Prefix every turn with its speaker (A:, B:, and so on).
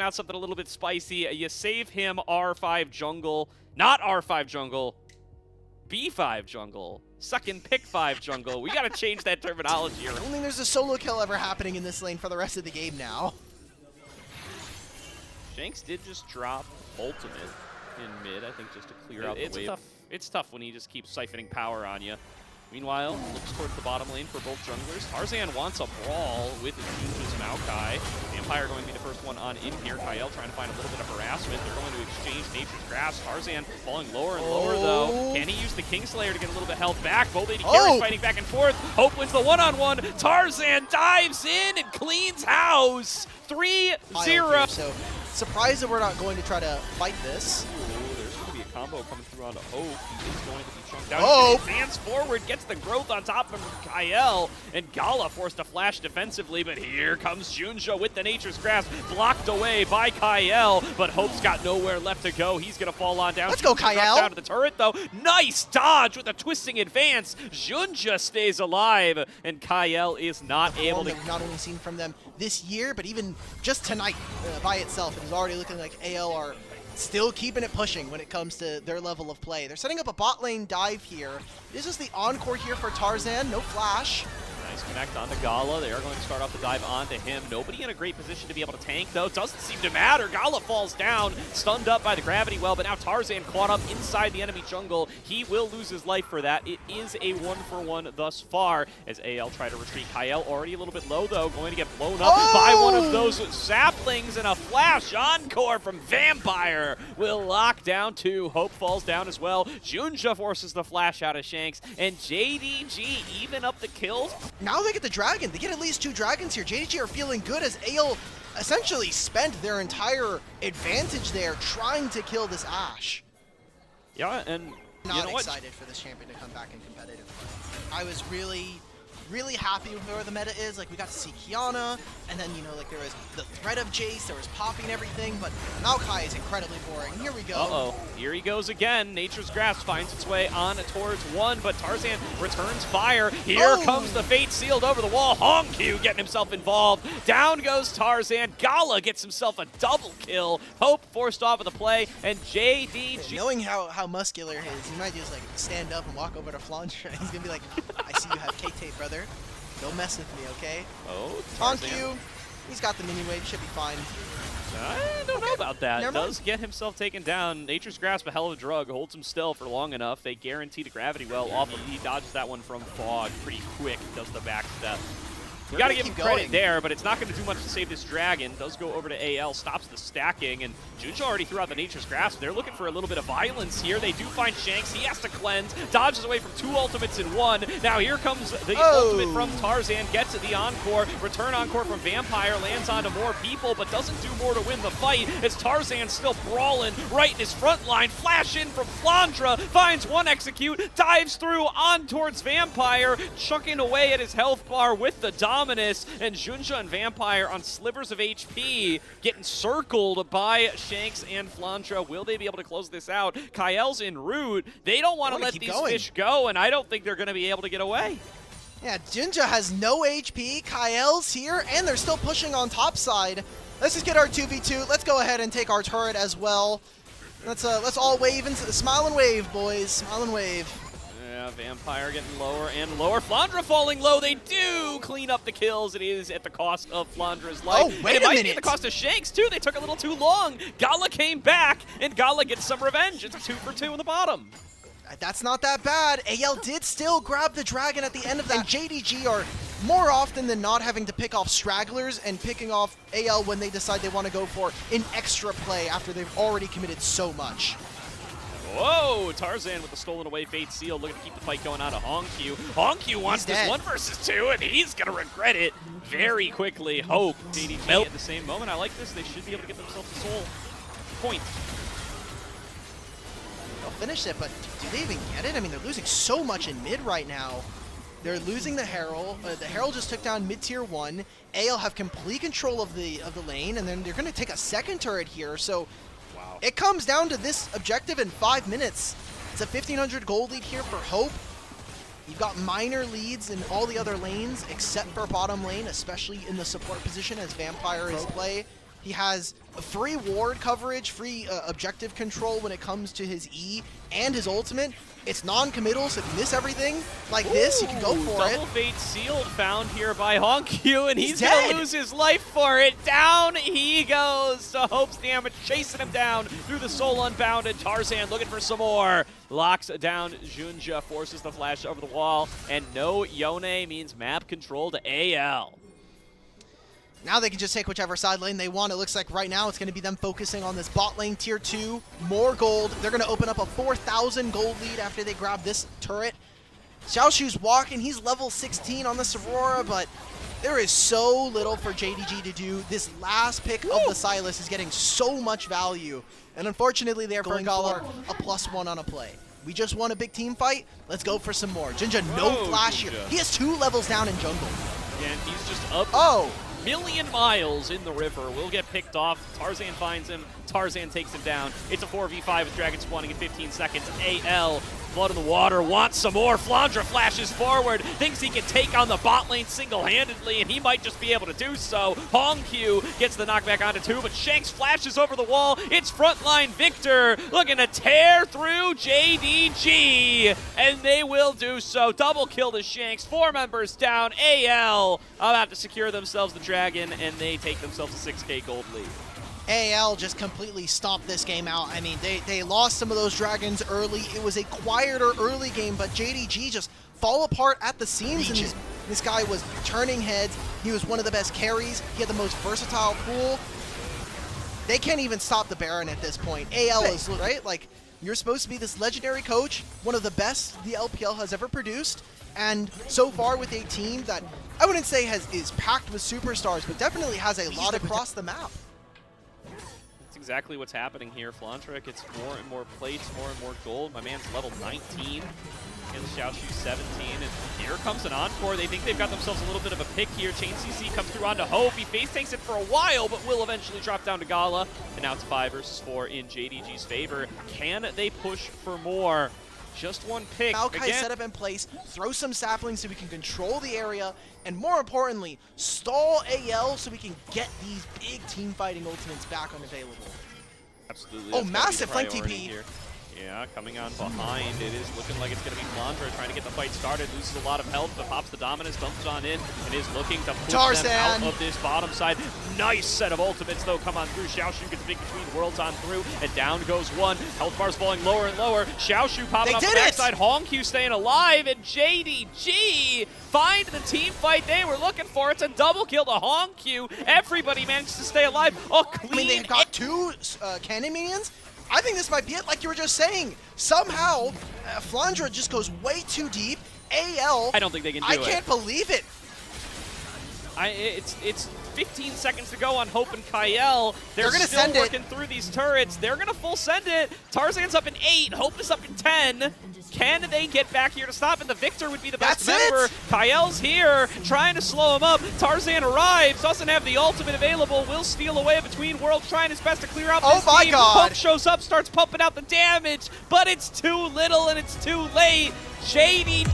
A: out something a little bit spicy. You save him R5 jungle, not R5 jungle, B5 jungle. Second pick 5 jungle. We gotta change that terminology here.
B: I don't think there's a solo kill ever happening in this lane for the rest of the game now.
A: Shanks did just drop ultimate in mid, I think, just to clear out the wave. It's tough when he just keeps siphoning power on you. Meanwhile, looks towards the bottom lane for both junglers. Tarzan wants a brawl with JunJia's Maokai. Vampire going to be the first one on in here. Kael trying to find a little bit of harassment. They're going to exchange Nature's Grasp. Tarzan falling lower and lower, though. Can he use the Kingslayer to get a little bit health back? Both AD carries fighting back and forth. Hope wins the one-on-one. Tarzan dives in and cleans house. 3-0.
B: So surprised that we're not going to try to fight this.
A: There's going to be a combo coming through onto Hope. He is going to be chunked down.
B: Oh!
A: He advances forward, gets the growth on top of Kael, and GALA forced to flash defensively, but here comes JunJia with the Nature's Grasp, blocked away by Kael, but Hope's got nowhere left to go. He's going to fall on down.
B: Let's go, Kael!
A: Down to the turret, though. Nice dodge with a twisting advance. JunJia stays alive, and Kael is not able to...
B: We've not only seen from them this year, but even just tonight by itself, it is already looking like AL are still keeping it pushing when it comes to their level of play. They're setting up a bot lane dive here. This is the encore here for Tarzan. No flash.
A: Nice connect onto GALA. They are going to start off the dive onto him. Nobody in a great position to be able to tank, though. Doesn't seem to matter. GALA falls down, stunned up by the gravity well, but now Tarzan caught up inside the enemy jungle. He will lose his life for that. It is a 1-for-1 thus far as AL try to retreat. Kael already a little bit low, though, going to get blown up by one of those saplings, and a flash encore from Vampire will lock down 2. Hope falls down as well. JunJia forces the flash out of Shanks, and JDG even up the kills.
B: Now they get the dragon. They get at least 2 dragons here. JDG are feeling good as AL essentially spent their entire advantage there trying to kill this Ashe.
A: Yeah, and
B: not excited for this champion to come back in competitive. I was really happy with where the meta is. Like, we got to see Kiana, and then, you know, like, there was the threat of Jace, there was popping and everything, but Maokai is incredibly boring. Here we go.
A: Uh-oh. Here he goes again. Nature's Grasp finds its way on towards 1, but Tarzan returns fire. Here comes the Fate sealed over the wall. HongQ getting himself involved. Down goes Tarzan. GALA gets himself a double kill. Hope forced off of the play, and JDG...
B: Knowing how muscular he is, he might just, like, stand up and walk over to Flandre. He's gonna be like, I see you have K-tape, brother. Don't mess with me, okay?
A: Oh,
B: HongQ, he's got the mini wave, should be fine.
A: I don't know about that. Does get himself taken down. Nature's Grasp, a hell of a drug, holds him still for long enough. They guarantee the gravity well off him. He dodges that one from Fog pretty quick, does the back step. You got to give him credit there, but it's not going to do much to save this dragon. Does go over to AL, stops the stacking, and JunJia already threw out the Nature's Grasp. They're looking for a little bit of violence here. They do find Shanks. He has to cleanse, dodges away from 2 ultimates in 1. Now here comes the ultimate from Tarzan, gets to the encore. Return encore from Vampire, lands onto more people, but doesn't do more to win the fight as Tarzan's still brawling right in his front line. Flash in from Flandre, finds 1 execute, dives through on towards Vampire, chucking away at his health bar with the Dominus, and JunJia and Vampire on slivers of HP, getting circled by Shanks and Flandre. Will they be able to close this out? Kael's en route. They don't want to let these fish go, and I don't think they're going to be able to get away.
B: Yeah, JunJia has no HP, Kael's here, and they're still pushing on top side. Let's just get our 2v2. Let's go ahead and take our turret as well. Let's all wave into the smile and wave, boys. Smile and wave.
A: Yeah, Vampire getting lower and lower. Flandre falling low. They do clean up the kills. It is at the cost of Flandre's life.
B: Oh, wait a minute.
A: It might be at the cost of Shanks, too. They took a little too long. GALA came back, and GALA gets some revenge. It's a 2-for-2 in the bottom.
B: That's not that bad. AL did still grab the dragon at the end of that. And JDG are more often than not having to pick off stragglers and picking off AL when they decide they want to go for an extra play after they've already committed so much.
A: Whoa, Tarzan with the stolen away Fate Seal, looking to keep the fight going on to HongQ. HongQ wants this 1 versus 2, and he's going to regret it very quickly. Hope JDG at the same moment. I like this. They should be able to get themselves a soul point.
B: They'll finish it, but do they even get it? I mean, they're losing so much in mid right now. They're losing the Herald. The Herald just took down mid-tier 1. AL have complete control of the lane, and then they're going to take a second turret here. So it comes down to this objective in 5 minutes. It's a 1,500 gold lead here for Hope. You've got minor leads in all the other lanes except for bottom lane, especially in the support position as Vampire is play. He has free ward coverage, free objective control when it comes to his E and his ultimate. It's non-committal, so if you miss everything like this, you can go for it.
A: Double fate sealed found here by HongQ, and he's
B: dead.
A: gonna lose his life for it. Down he goes. So Hope's damage chasing him down through the soul unbounded. Tarzan looking for some more. Locks down JunJia, forces the flash over the wall, and no Yone means map control to AL.
B: Now they can just take whichever side lane they want. It looks like right now it's going to be them focusing on this bot lane tier 2. More gold. They're going to open up a 4,000 gold lead after they grab this turret. Xiaoxu's walking. He's level 16 on the Sorora, but there is so little for JDG to do. This last pick of the Silas is getting so much value. And unfortunately, they're going for a +1 on a play. We just won a big team fight. Let's go for some more. JunJia, no flash here. He has 2 levels down in jungle.
A: And he's just up.
B: Oh!
A: Million miles in the river. Will get picked off. Tarzan finds him. Tarzan takes him down. It's a 4v5 with Dragon spawning in 15 seconds. AL, blood in the water, wants some more. Flandre flashes forward, thinks he can take on the bot lane single-handedly, and he might just be able to do so. HongQ gets the knockback onto 2, but Shanks flashes over the wall. It's frontline Victor looking to tear through JDG, and they will do so. Double kill to Shanks. 4 members down. AL about to secure themselves the Dragon, and they take themselves a 6K gold lead.
B: AL just completely stomped this game out. I mean, they lost some of those dragons early. It was a quieter early game, but JDG just fall apart at the seams. And this guy was turning heads. He was one of the best carries. He had the most versatile pool. They can't even stop the Baron at this point. AL is, right? Like, you're supposed to be this legendary coach, one of the best the LPL has ever produced. And so far with a team that I wouldn't say is packed with superstars, but definitely has a lot across the map.
A: Exactly what's happening here. Flandre gets more and more plates, more and more gold. My man's level 19 against Xiaoxu 17, and here comes an encore. They think they've got themselves a little bit of a pick here. Chain CC comes through onto Hope. He face tanks it for a while, but will eventually drop down to GALA, and now it's 5 versus 4 in JDG's favor. Can they push for more? Just one pick.
B: Maokai set up in place, throw some saplings so we can control the area, and more importantly, stall AL so we can get these big team fighting ultimates back unavailable.
A: Absolutely.
B: Oh, massive flank TP.
A: Here. Yeah, coming on behind. It is looking like it's going to be Flandre trying to get the fight started. Loses a lot of health, but pops the dominance, dumps on in, and is looking to push them out of this bottom side. Nice set of ultimates, though, come on through. Xiaoxu gets big between worlds on through, and down goes one. Health bar's falling lower and lower. Xiaoxu popping up the backside. HongQ staying alive, and JDG find the team fight they were looking for. It's a double kill to HongQ. Everybody managed to stay alive. Oh, clean.
B: I mean, they got 2 cannon minions. I think this might be it, like you were just saying. Somehow, Flandre just goes way too deep. AL,
A: I don't think they can do it.
B: I can't believe it.
A: It's 15 seconds to go on Hope and Kael. They're
B: gonna
A: still
B: send
A: working through these turrets. They're going to full send it. Tarzan's up in 8. Hope is up in 10. Can they get back here to stop? And the Victor would be the best member. Kael's here, trying to slow him up. Tarzan arrives, doesn't have the ultimate available. Will steal away between worlds, trying his best to clear out this team.
B: God.
A: Hope shows up, starts pumping out the damage, but it's too little and it's too late. JD